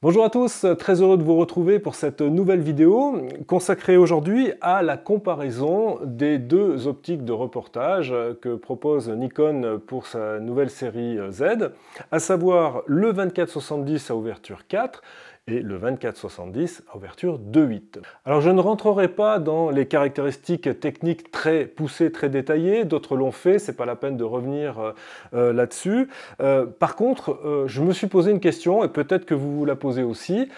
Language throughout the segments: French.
Bonjour à tous, très heureux de vous retrouver pour cette nouvelle vidéo consacrée aujourd'hui à la comparaison des deux optiques de reportage que propose Nikon pour sa nouvelle série Z, à savoir le 24-70 à ouverture 4 et le 24-70 à ouverture 2.8. Alors je ne rentrerai pas dans les caractéristiques techniques très poussées, très détaillées, d'autres l'ont fait, c'est pas la peine de revenir là-dessus. Par contre, je me suis posé une question, et peut-être que vous vous la posez aussi.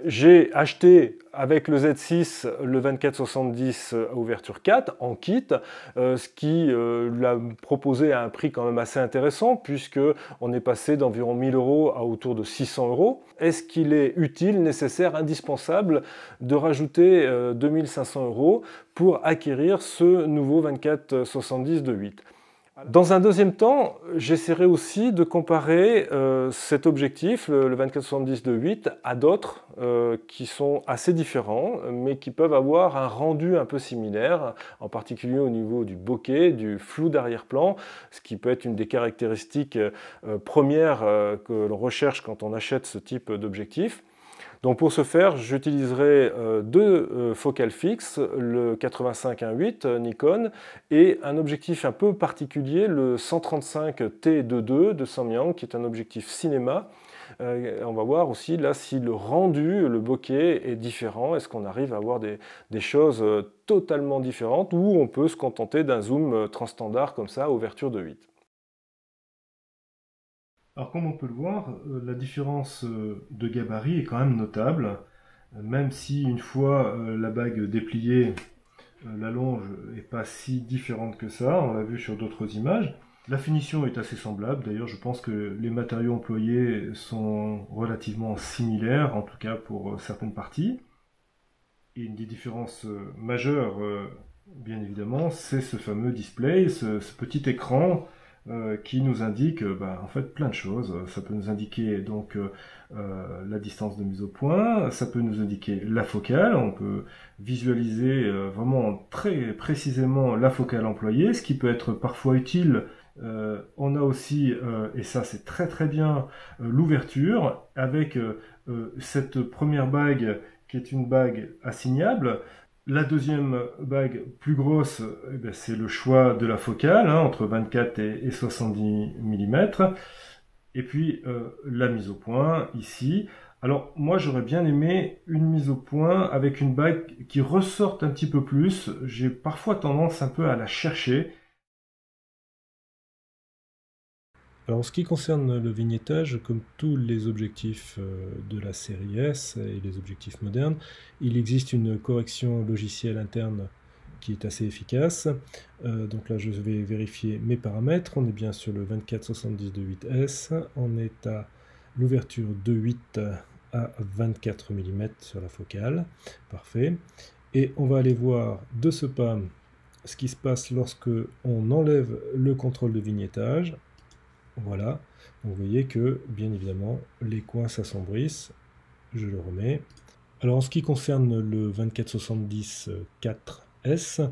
J'ai acheté avec le Z6 le 24-70 à ouverture 4 en kit, ce qui l'a proposé à un prix quand même assez intéressant, puisque on est passé d'environ 1000 € à autour de 600 €. Est-ce qu'il est utile, nécessaire, indispensable de rajouter 2500 € pour acquérir ce nouveau 24-70 de 8? Dans un deuxième temps, j'essaierai aussi de comparer cet objectif, le 24-70 de 8, à d'autres qui sont assez différents, mais qui peuvent avoir un rendu un peu similaire, en particulier au niveau du bokeh, du flou d'arrière-plan, ce qui peut être une des caractéristiques premières que l'on recherche quand on achète ce type d'objectif. Donc pour ce faire, j'utiliserai deux focales fixes, le 85-1.8 Nikon et un objectif un peu particulier, le 135T22 de Samyang, qui est un objectif cinéma. On va voir aussi là si le rendu, le bokeh est différent, est-ce qu'on arrive à avoir des choses totalement différentes ou on peut se contenter d'un zoom transstandard comme ça, ouverture de 8. Alors comme on peut le voir, la différence de gabarit est quand même notable, même si une fois la bague dépliée, la longe n'est pas si différente que ça, on l'a vu sur d'autres images. La finition est assez semblable, d'ailleurs je pense que les matériaux employés sont relativement similaires, en tout cas pour certaines parties. Et une des différences majeures, bien évidemment, c'est ce fameux display, ce petit écran qui nous indique en fait plein de choses. Ça peut nous indiquer donc la distance de mise au point, ça peut nous indiquer la focale, on peut visualiser vraiment très précisément la focale employée, ce qui peut être parfois utile. On a aussi, et ça c'est très très bien, l'ouverture avec cette première bague qui est une bague assignable. La deuxième bague plus grosse, c'est le choix de la focale, entre 24 et 70 mm. Et puis la mise au point ici. Alors moi j'aurais bien aimé une mise au point avec une bague qui ressorte un petit peu plus. J'ai parfois tendance un peu à la chercher. Alors en ce qui concerne le vignettage, comme tous les objectifs de la série S et les objectifs modernes, il existe une correction logicielle interne qui est assez efficace. Donc là je vais vérifier mes paramètres, on est bien sur le 24-70 de 8S, on est à l'ouverture de 8 à 24 mm sur la focale, parfait. Et on va aller voir de ce pas ce qui se passe lorsque on enlève le contrôle de vignettage. Voilà, donc vous voyez que, bien évidemment, les coins s'assombrissent. Je le remets. Alors, en ce qui concerne le 24-70 4S,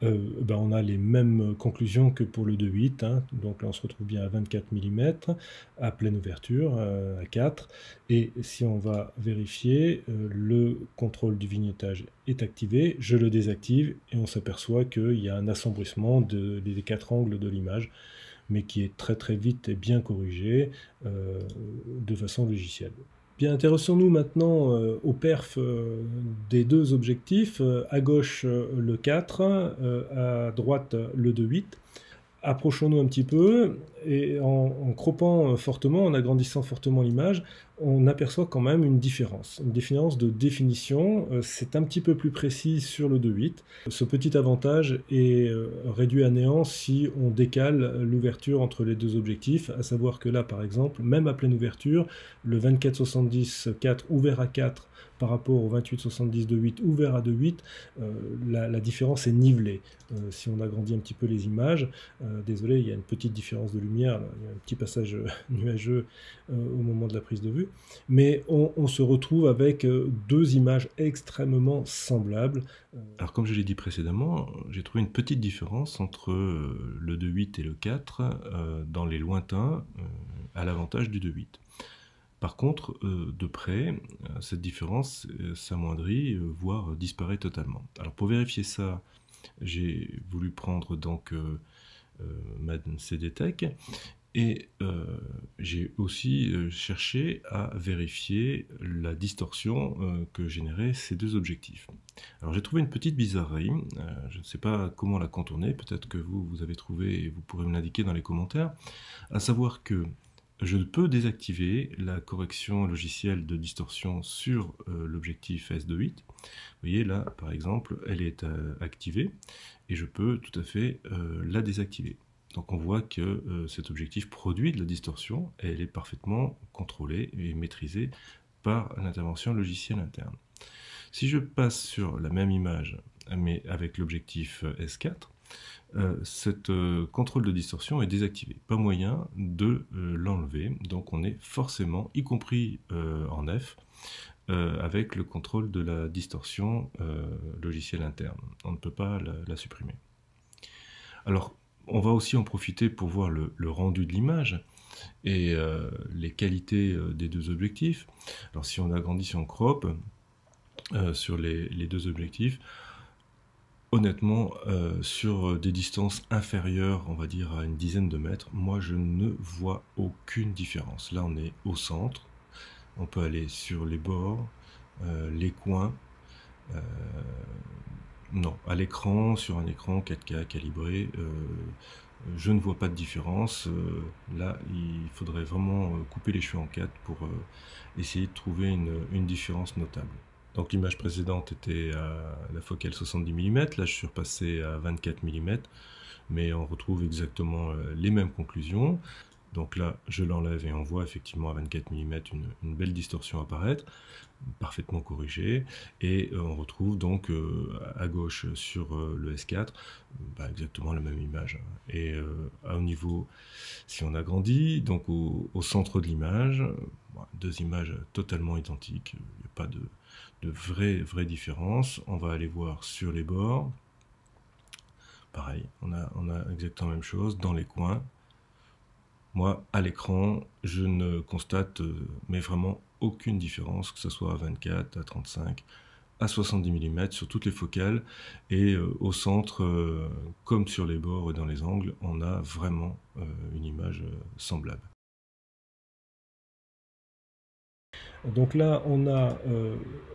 on a les mêmes conclusions que pour le 2.8. Donc là, on se retrouve bien à 24 mm, à pleine ouverture, à 4. Et si on va vérifier, le contrôle du vignettage est activé. Je le désactive et on s'aperçoit qu'il y a un assombrissement des 4 angles de l'image, mais qui est très très vite et bien corrigé de façon logicielle. Bien, intéressons-nous maintenant au perf des deux objectifs. À gauche le 4, à droite le 2.8. Approchons-nous un petit peu et en croppant fortement, en agrandissant fortement l'image, on aperçoit quand même une différence de définition. C'est un petit peu plus précis sur le 2.8. Ce petit avantage est réduit à néant si on décale l'ouverture entre les deux objectifs, à savoir que là par exemple, même à pleine ouverture, le 24-70 4 ouvert à 4 par rapport au 28-70 de 8 ouvert à 2.8, la différence est nivelée. Si on agrandit un petit peu les images, désolé, il y a une petite différence de lumière, là. Il y a un petit passage nuageux au moment de la prise de vue, mais on se retrouve avec deux images extrêmement semblables. Alors comme je l'ai dit précédemment, j'ai trouvé une petite différence entre le 2.8 et le 4 dans les lointains, à l'avantage du 2.8. Par contre, de près, cette différence s'amoindrit, voire disparaît totalement. Alors pour vérifier ça, j'ai voulu prendre donc ma CD-Tech et j'ai aussi cherché à vérifier la distorsion que généraient ces deux objectifs. Alors j'ai trouvé une petite bizarrerie, je ne sais pas comment la contourner, peut-être que vous avez trouvé et vous pourrez me l'indiquer dans les commentaires, à savoir que je peux désactiver la correction logicielle de distorsion sur l'objectif S2.8. Vous voyez là, par exemple, elle est activée et je peux tout à fait la désactiver. Donc on voit que cet objectif produit de la distorsion et elle est parfaitement contrôlée et maîtrisée par l'intervention logicielle interne. Si je passe sur la même image, mais avec l'objectif S4, cette contrôle de distorsion est désactivé. Pas moyen de l'enlever, donc on est forcément, y compris en F, avec le contrôle de la distorsion logicielle interne. On ne peut pas la supprimer. Alors, on va aussi en profiter pour voir le rendu de l'image et les qualités des deux objectifs. Alors si on agrandit, si on crop sur les deux objectifs, honnêtement, sur des distances inférieures, on va dire à une dizaine de mètres, moi je ne vois aucune différence. Là on est au centre, on peut aller sur les bords, les coins, non, à l'écran, sur un écran 4K calibré, je ne vois pas de différence. Là, il faudrait vraiment couper les cheveux en quatre pour essayer de trouver une différence notable. Donc l'image précédente était à la focale 70 mm, là je suis repassé à 24 mm, mais on retrouve exactement les mêmes conclusions. Donc là, je l'enlève et on voit effectivement à 24 mm une belle distorsion apparaître, parfaitement corrigée. Et on retrouve donc à gauche sur le S4 exactement la même image. Et au niveau, si on agrandit, donc au centre de l'image, deux images totalement identiques, il n'y a pas de vraie différence. On va aller voir sur les bords. Pareil, on a exactement la même chose dans les coins. Moi, à l'écran, je ne constate mais vraiment aucune différence, que ce soit à 24, à 35, à 70 mm sur toutes les focales. Et au centre, comme sur les bords et dans les angles, on a vraiment une image semblable. Donc là, on a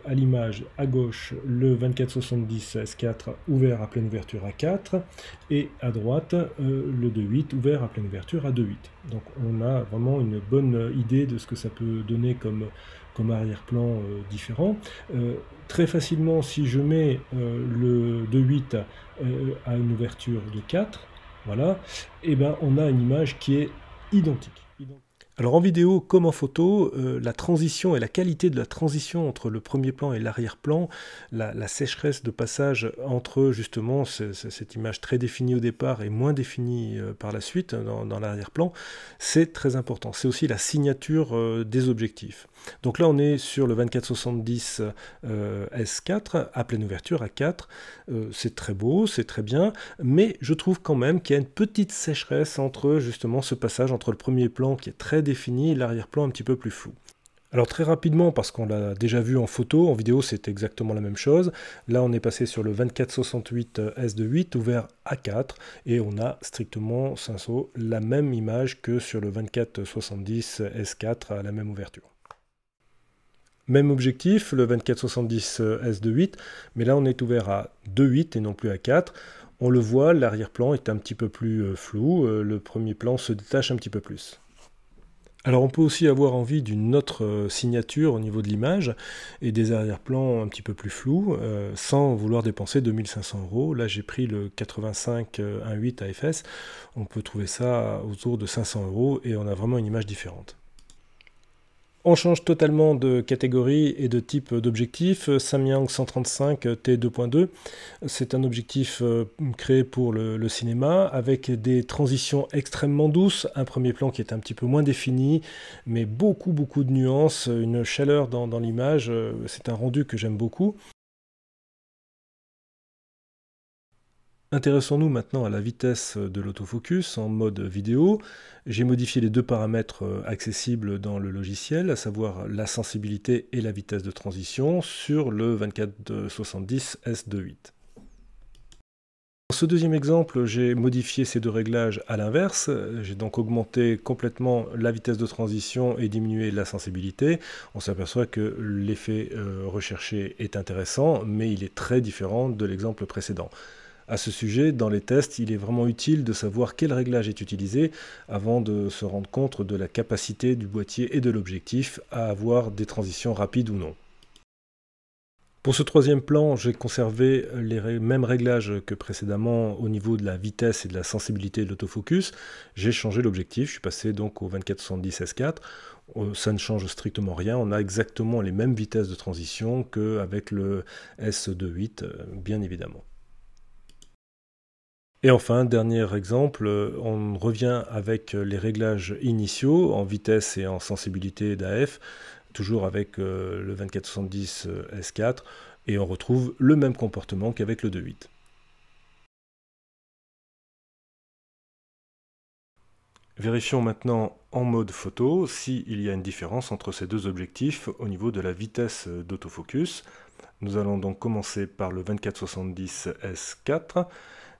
à l'image à gauche le 2470 S4 ouvert à pleine ouverture à 4 et à droite le 2.8 ouvert à pleine ouverture à 2.8. Donc on a vraiment une bonne idée de ce que ça peut donner comme arrière-plan différent. Très facilement, si je mets le 2.8 à une ouverture de 4, voilà, et ben on a une image qui est identique. Alors en vidéo comme en photo, la transition et la qualité de la transition entre le premier plan et l'arrière-plan, la sécheresse de passage entre justement cette image très définie au départ et moins définie par la suite dans l'arrière-plan, c'est très important. C'est aussi la signature des objectifs. Donc là on est sur le 2470 S4 à pleine ouverture à 4, c'est très beau, c'est très bien, mais je trouve quand même qu'il y a une petite sécheresse entre justement ce passage entre le premier plan qui est très défini et l'arrière-plan un petit peu plus flou. Alors très rapidement, parce qu'on l'a déjà vu en photo, en vidéo c'est exactement la même chose. Là on est passé sur le 2468 S2.8 ouvert à 4 et on a strictement la même image que sur le 2470 S4 à la même ouverture. Même objectif, le 2470 S2.8, mais là on est ouvert à 2.8 et non plus à 4. On le voit, l'arrière-plan est un petit peu plus flou, le premier plan se détache un petit peu plus. Alors on peut aussi avoir envie d'une autre signature au niveau de l'image et des arrière-plans un petit peu plus flous, sans vouloir dépenser 2500 €. Là j'ai pris le 85 1.8 AFS, on peut trouver ça autour de 500 € et on a vraiment une image différente. On change totalement de catégorie et de type d'objectif. Samyang 135 T2.2, c'est un objectif créé pour le cinéma avec des transitions extrêmement douces, un premier plan qui est un petit peu moins défini, mais beaucoup de nuances, une chaleur dans l'image, c'est un rendu que j'aime beaucoup. Intéressons-nous maintenant à la vitesse de l'autofocus en mode vidéo. J'ai modifié les deux paramètres accessibles dans le logiciel, à savoir la sensibilité et la vitesse de transition sur le 2470 S2.8. Dans ce deuxième exemple, j'ai modifié ces deux réglages à l'inverse. J'ai donc augmenté complètement la vitesse de transition et diminué la sensibilité. On s'aperçoit que l'effet recherché est intéressant, mais il est très différent de l'exemple précédent. À ce sujet, dans les tests, il est vraiment utile de savoir quel réglage est utilisé avant de se rendre compte de la capacité du boîtier et de l'objectif à avoir des transitions rapides ou non. Pour ce troisième plan, j'ai conservé les mêmes réglages que précédemment au niveau de la vitesse et de la sensibilité de l'autofocus. J'ai changé l'objectif, je suis passé donc au 24-70 S4. Ça ne change strictement rien, on a exactement les mêmes vitesses de transition qu'avec le S2.8, bien évidemment. Et enfin, dernier exemple, on revient avec les réglages initiaux en vitesse et en sensibilité d'AF, toujours avec le 2470 S4, et on retrouve le même comportement qu'avec le 2.8. Vérifions maintenant en mode photo s'il y a une différence entre ces deux objectifs au niveau de la vitesse d'autofocus. Nous allons donc commencer par le 2470 S4.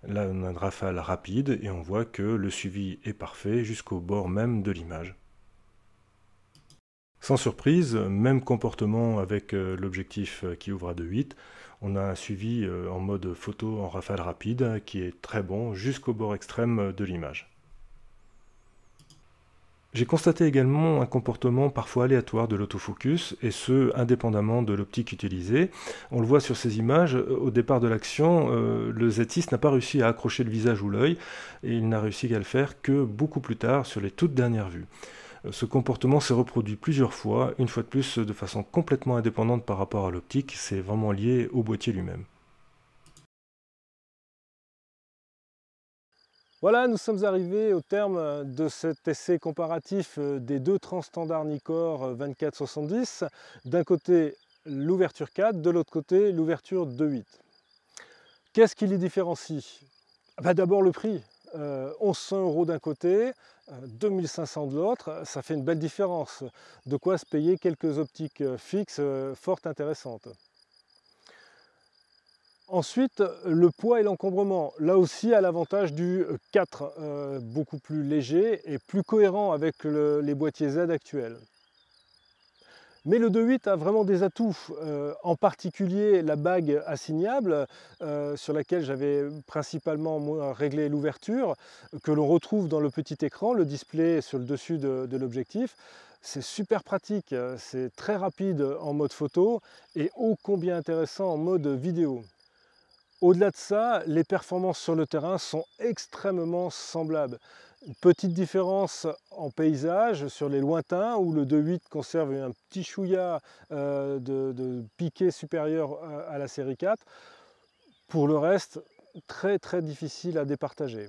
Là, on a une rafale rapide et on voit que le suivi est parfait jusqu'au bord même de l'image. Sans surprise, même comportement avec l'objectif qui ouvre à 2.8. On a un suivi en mode photo en rafale rapide qui est très bon jusqu'au bord extrême de l'image. J'ai constaté également un comportement parfois aléatoire de l'autofocus, et ce, indépendamment de l'optique utilisée. On le voit sur ces images, au départ de l'action, le Z6 n'a pas réussi à accrocher le visage ou l'œil, et il n'a réussi à le faire que beaucoup plus tard, sur les toutes dernières vues. Ce comportement s'est reproduit plusieurs fois, une fois de plus de façon complètement indépendante par rapport à l'optique, c'est vraiment lié au boîtier lui-même. Voilà, nous sommes arrivés au terme de cet essai comparatif des deux transstandards Nikkor 2470. D'un côté, l'ouverture 4, de l'autre côté, l'ouverture 2.8. Qu'est-ce qui les différencie? D'abord le prix. 1100 € d'un côté, 2500 de l'autre, ça fait une belle différence. De quoi se payer quelques optiques fixes fort intéressantes. Ensuite, le poids et l'encombrement. Là aussi, à l'avantage du 4, beaucoup plus léger et plus cohérent avec les boîtiers Z actuels. Mais le 2.8 a vraiment des atouts, en particulier la bague assignable, sur laquelle j'avais principalement réglé l'ouverture, que l'on retrouve dans le petit écran, le display sur le dessus de l'objectif. C'est super pratique, c'est très rapide en mode photo et ô combien intéressant en mode vidéo. Au-delà de ça, les performances sur le terrain sont extrêmement semblables. Une petite différence en paysage sur les lointains où le 2.8 conserve un petit chouïa de piqué supérieur à la série 4. Pour le reste, très difficile à départager.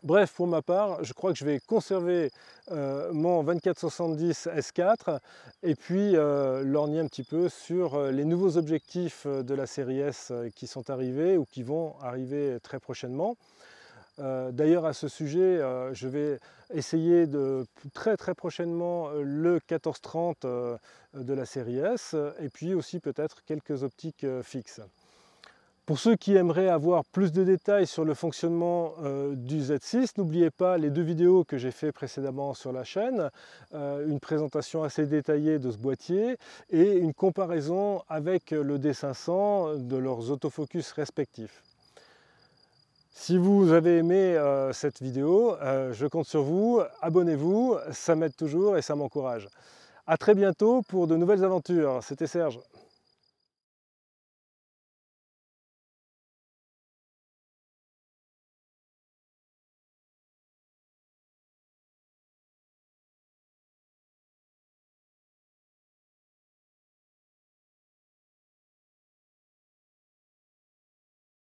Bref, pour ma part, je crois que je vais conserver mon 2470 S4 et puis lorgner un petit peu sur les nouveaux objectifs de la série S qui sont arrivés ou qui vont arriver très prochainement. D'ailleurs, à ce sujet, je vais essayer très prochainement le 1430 de la série S et puis aussi peut-être quelques optiques fixes. Pour ceux qui aimeraient avoir plus de détails sur le fonctionnement du Z6, n'oubliez pas les deux vidéos que j'ai fait précédemment sur la chaîne, une présentation assez détaillée de ce boîtier et une comparaison avec le D500 de leurs autofocus respectifs. Si vous avez aimé cette vidéo, je compte sur vous, abonnez-vous, ça m'aide toujours et ça m'encourage. A très bientôt pour de nouvelles aventures, c'était Serge.